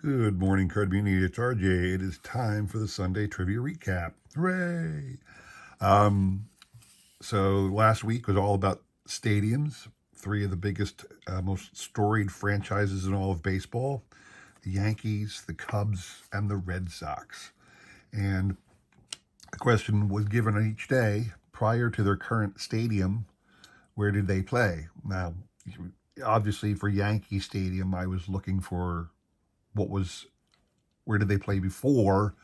Good morning, Card Community. It's RJ. It is time for the Sunday Trivia Recap. Hooray! Um, so last week was all about stadiums. Three of the biggest, most storied franchises in all of baseball: the Yankees, the Cubs, and the Red Sox. And the question was given on each day prior to their current stadium: where did they play? Now, obviously, for Yankee Stadium, I was looking for what was where did they play before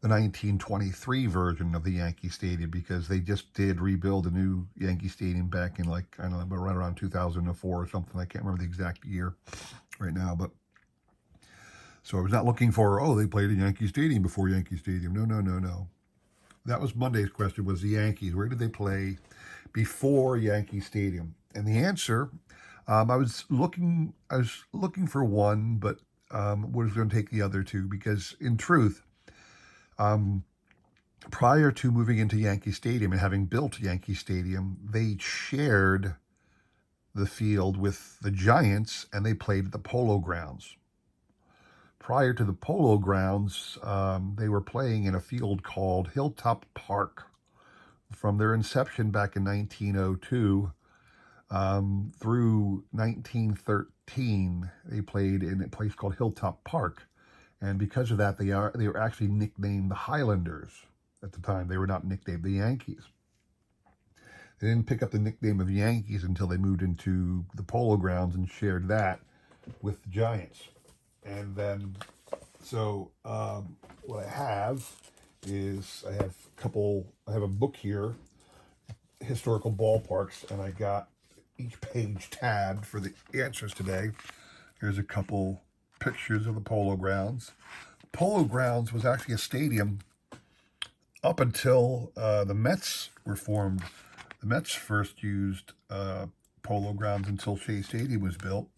the 1923 version of the Yankee Stadium, because they just did rebuild a new Yankee Stadium back in, like, I don't know, right around 2004 or something. I can't remember the exact year right now, but so I was not looking for, oh, they played in Yankee Stadium before Yankee Stadium. No, no, no, no. That was Monday's question, was the Yankees. Where did they play before Yankee Stadium? And the answer, I was looking for one, but was going to take the other two because, in truth, um, prior to moving into Yankee Stadium and having built Yankee Stadium, they shared the field with the Giants and they played at the Polo Grounds. Prior to the Polo Grounds, they were playing in a field called Hilltop Park. From their inception back in 1902 through 1913, they played in a place called Hilltop Park. And because of that, they were actually nicknamed the Highlanders at the time. They were not nicknamed the Yankees. They didn't pick up the nickname of Yankees until they moved into the Polo Grounds and shared that with the Giants. And then, so what I have is I have a book here, Historical Ballparks, and I got each page tabbed for the answers today. Here's a couple pictures of the Polo Grounds. Polo Grounds was actually a stadium up until the Mets were formed. The Mets first used Polo Grounds until Shea Stadium was built.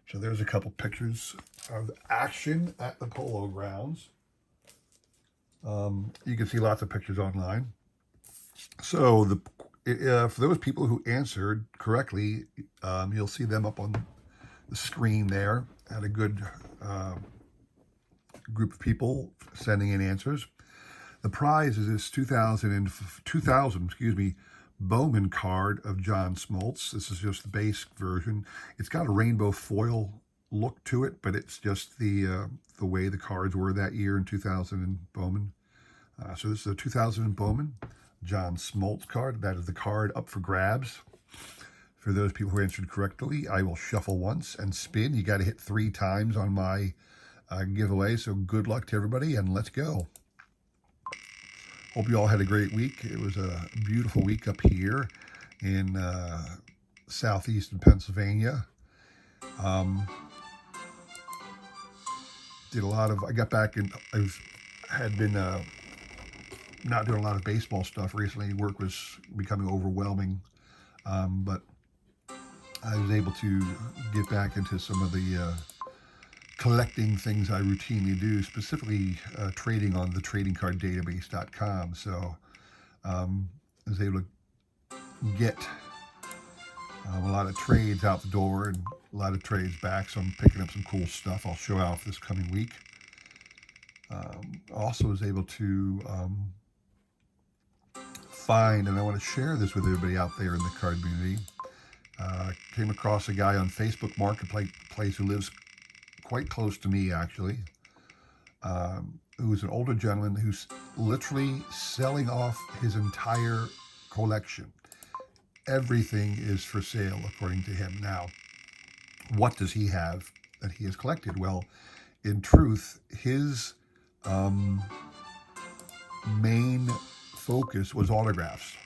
So there's a couple pictures of action at the Polo Grounds. You can see lots of pictures online. So for those people who answered correctly, you'll see them up on the screen there. Had a good group of people sending in answers. The prize is this 2000 Bowman card of John Smoltz. This is just the base version. It's got a rainbow foil look to it, but it's just the way the cards were that year in 2000 in Bowman. So this is a 2000 Bowman John Smoltz card. That is the card up for grabs. For those people who answered correctly, I will shuffle once and spin. You got to hit 3 times on my giveaway. So good luck to everybody, and let's go. Hope you all had a great week. It was a beautiful week up here in southeastern Pennsylvania. I got back and had been not doing a lot of baseball stuff recently. Work was becoming overwhelming, but I was able to get back into some of the collecting things I routinely do, specifically trading on the tradingcarddatabase.com. So I was able to get a lot of trades out the door and a lot of trades back. So I'm picking up some cool stuff I'll show off this coming week. Also was able to find, and I want to share this with everybody out there in the card community. Came across a guy on Facebook Marketplace who lives quite close to me, actually, who's an older gentleman who's literally selling off his entire collection. Everything is for sale, according to him. Now, what does he have that he has collected? Well, in truth, his main focus was autographs.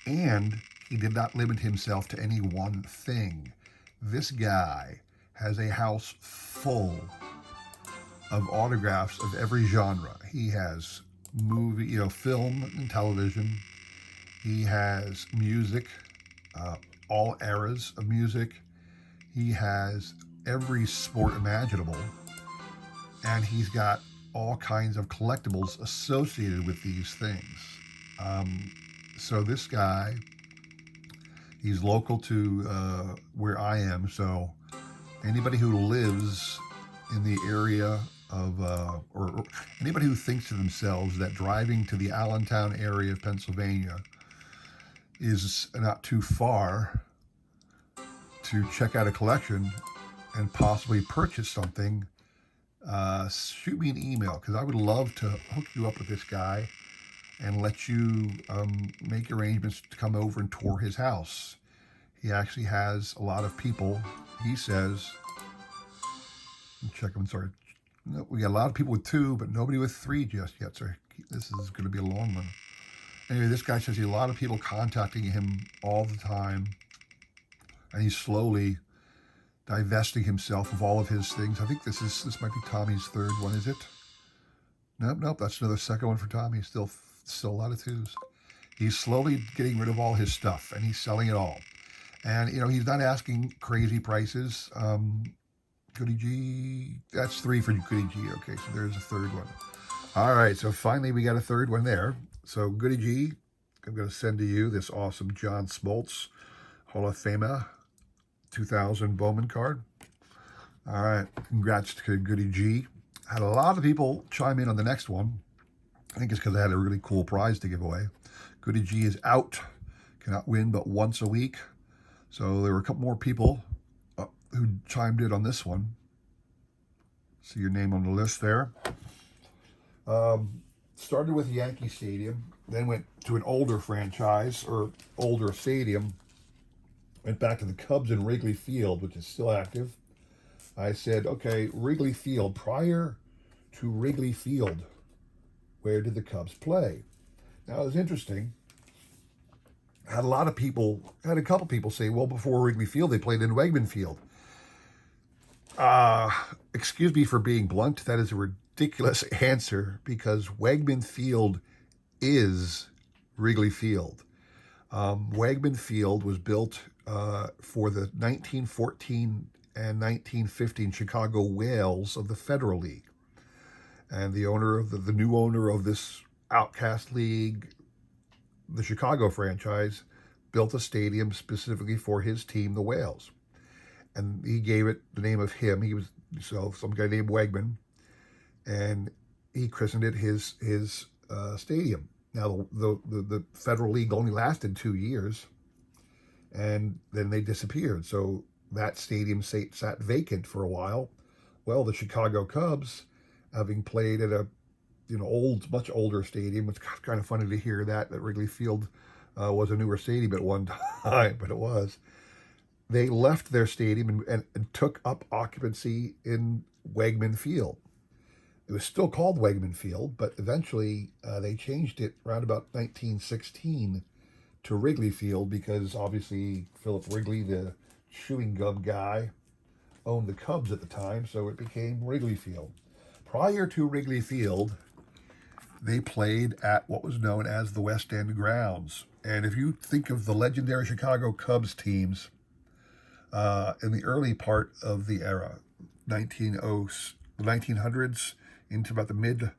And he did not limit himself to any one thing. This guy has a house full of autographs of every genre. He has film and television. He has music, all eras of music. He has every sport imaginable. And he's got all kinds of collectibles associated with these things. So this guy, he's local to where I am, so Anybody who lives in the area of, or anybody who thinks to themselves that driving to the Allentown area of Pennsylvania is not too far to check out a collection and possibly purchase something, shoot me an email because I would love to hook you up with this guy and let you make arrangements to come over and tour his house. He actually has a lot of people, he says. Check him, sorry. No, we got a lot of people with 2, but nobody with 3 just yet. So this is going to be a long one. Anyway, this guy says he has a lot of people contacting him all the time, and he's slowly divesting himself of all of his things. I think this might be Tommy's 3rd one, is it? Nope. That's another 2nd one for Tommy. Still a lot of 2s. He's slowly getting rid of all his stuff, and he's selling it all. And he's not asking crazy prices. Goody G, that's 3 for Goody G. Okay, so there's a 3rd one. All right, so finally we got a 3rd one there. So Goody G, I'm going to send to you this awesome John Smoltz Hall of Famer 2000 Bowman card. All right, congrats to Goody G. Had a lot of people chime in on the next one. I think it's because I had a really cool prize to give away. Goody G is out, cannot win but once a week. So there were a couple more people who chimed in on this one. See your name on the list there. Started with Yankee Stadium, then went to an older franchise or older stadium, went back to the Cubs in Wrigley Field, which is still active. I said, okay, Wrigley Field, prior to Wrigley Field, where did the Cubs play? Now, it was interesting. I had a couple people say, well, before Wrigley Field, they played in Wegman Field. Excuse me for being blunt. That is a ridiculous answer because Wegman Field is Wrigley Field. Wegman Field was built for the 1914 and 1915 Chicago Whales of the Federal League. And the owner of the new owner of this outcast league, the Chicago franchise, built a stadium specifically for his team, the Whales. And he gave it the name of him. He was some guy named Wegman, and he christened it his stadium. Now the Federal League only lasted 2 years, and then they disappeared. So that stadium sat vacant for a while. Well, the Chicago Cubs, having played at a much older stadium, it's kind of funny to hear that Wrigley Field was a newer stadium at one time, but it was. They left their stadium and took up occupancy in Wegman Field. It was still called Wegman Field, but eventually they changed it around about 1916 to Wrigley Field because obviously Philip Wrigley, the chewing gum guy, owned the Cubs at the time, so it became Wrigley Field. Prior to Wrigley Field, they played at what was known as the West End Grounds. And if you think of the legendary Chicago Cubs teams, in the early part of the era, the 1900s into about the mid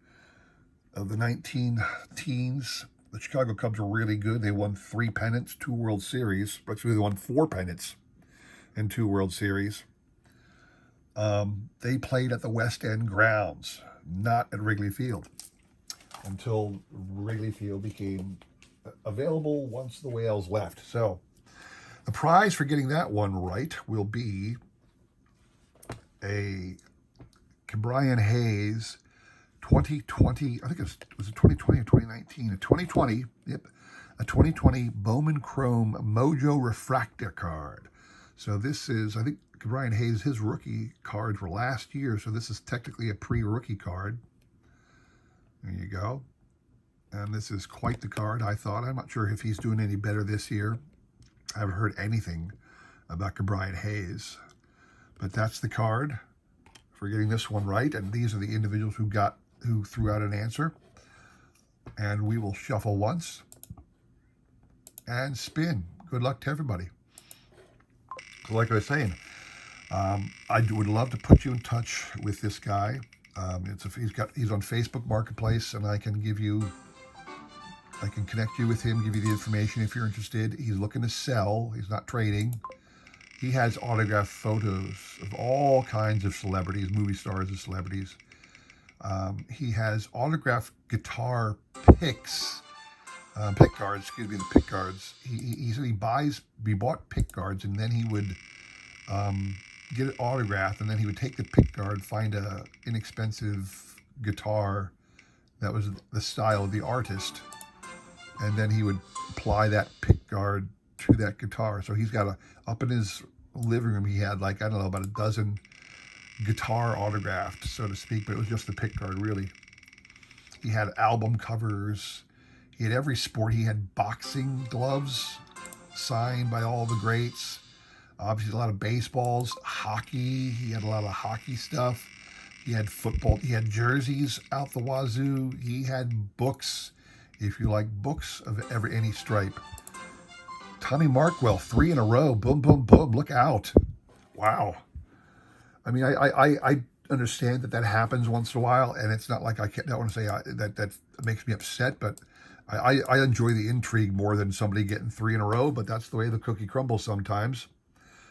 of the 19-teens, the Chicago Cubs were really good. They won 3 pennants, 2 World Series. Actually, they won 4 pennants and 2 World Series. They played at the West End Grounds, not at Wrigley Field, until Wrigley Field became available once the Whales left. So the prize for getting that one right will be a Ke'Bryan Hayes 2020, I think it was a 2020 or 2019, a 2020, a 2020 Bowman Chrome Mojo Refractor card. So this is, I think Ke'Bryan Hayes, his rookie cards were last year, so this is technically a pre-rookie card. There you go. And this is quite the card, I thought. I'm not sure if he's doing any better this year. I haven't heard anything about Ke'Bryan Hayes. But that's the card for getting this one right. And these are the individuals who threw out an answer. And we will shuffle once and spin. Good luck to everybody. So like I was saying, I would love to put you in touch with this guy. He's on Facebook Marketplace, and I can connect you with him, give you the information if you're interested. He's looking to sell. He's not trading. He has autographed photos of all kinds of celebrities, movie stars and celebrities. He has autographed guitar picks, pick guards, excuse me, the pick guards. He said he bought pick guards, and then he would get it autographed, and then he would take the pick guard, find a inexpensive guitar that was the style of the artist, and then he would apply that pick guard to that guitar. So he's got up in his living room, he had like, I don't know, about a dozen guitar autographed, so to speak, but it was just the pick guard, really. He had album covers. He had every sport. He had boxing gloves signed by all the greats. Obviously, a lot of baseballs, hockey. He had a lot of hockey stuff. He had football. He had jerseys out the wazoo. He had books, if you like books of any stripe. Tommy Markwell, 3 in a row. Boom, boom, boom. Look out. Wow. I mean, I understand that happens once in a while, and it's not like I don't want to say that makes me upset, but I enjoy the intrigue more than somebody getting 3 in a row, but that's the way the cookie crumbles sometimes.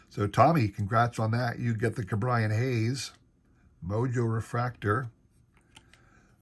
So, Tommy, congrats on that. You get the Cabrian Hayes Mojo Refractor.